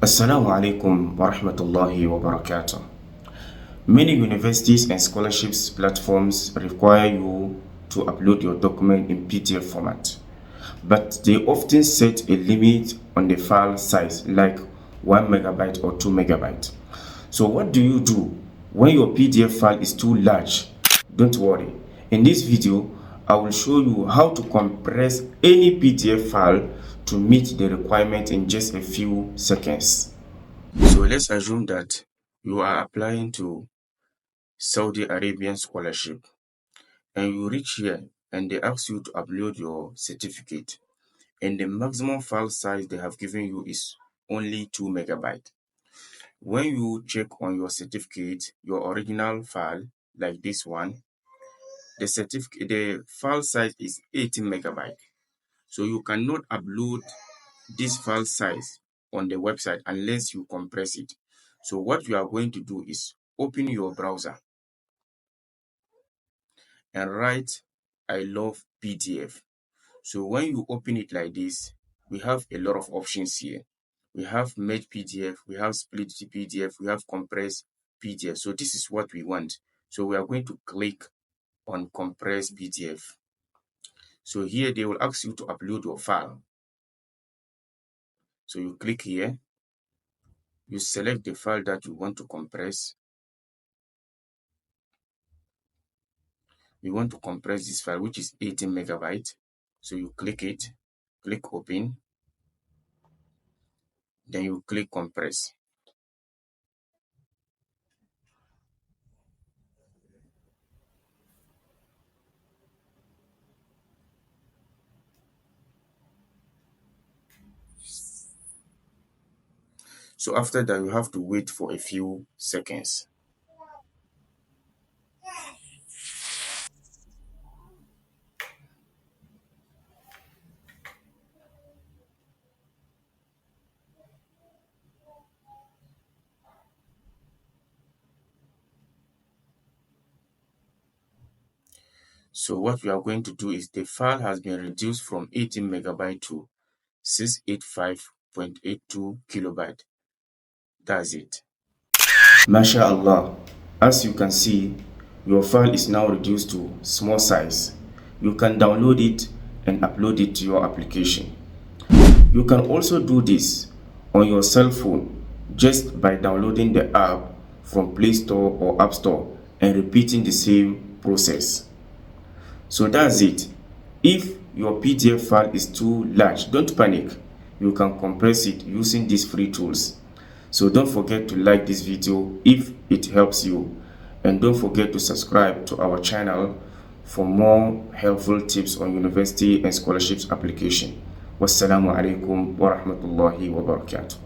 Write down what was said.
Assalamu alaikum wa rahmatullahi wa barakatuh. Many universities and scholarships platforms require you to upload your document in PDF format, but they often set a limit on the file size, like 1 megabyte or 2 megabyte. So what do you do when your PDF file is too large? Don't worry. In this video, I will show you how to compress any PDF file to meet the requirement in just a few seconds. So let's assume that you are applying to Saudi Arabian scholarship and you reach here and they ask you to upload your certificate, and the maximum file size they have given you is only 2 megabyte. When you check on your certificate, your original file like this one, the file size is 18 megabyte. So you cannot upload this file size on the website unless you compress it. So what you are going to do is open your browser and write I love PDF. So when you open it like this, we have a lot of options here. We have merge PDF, we have split PDF, we have compress PDF. So this is what we want. So we are going to click on compress PDF. So here they will ask you to upload your file. So you click here, you select the file that you want to compress. We want to compress this file, which is 18 megabyte. So you click it, click open, then you click compress. So after that, you have to wait for a few seconds. So what we are going to do is the file has been reduced from 18 megabyte to 685.82 kilobyte. That's it. MashaAllah, as you can see, your file is now reduced to small size. You can download it and upload it to your application. You can also do this on your cell phone just by downloading the app from Play Store or App Store and repeating the same process. So that's it. If your PDF file is too large, don't panic. You can compress it using these free tools. So don't forget to like this video if it helps you, and don't forget to subscribe to our channel for more helpful tips on university and scholarships application. Wassalamu alaikum wa rahmatullahi wa barakatuh.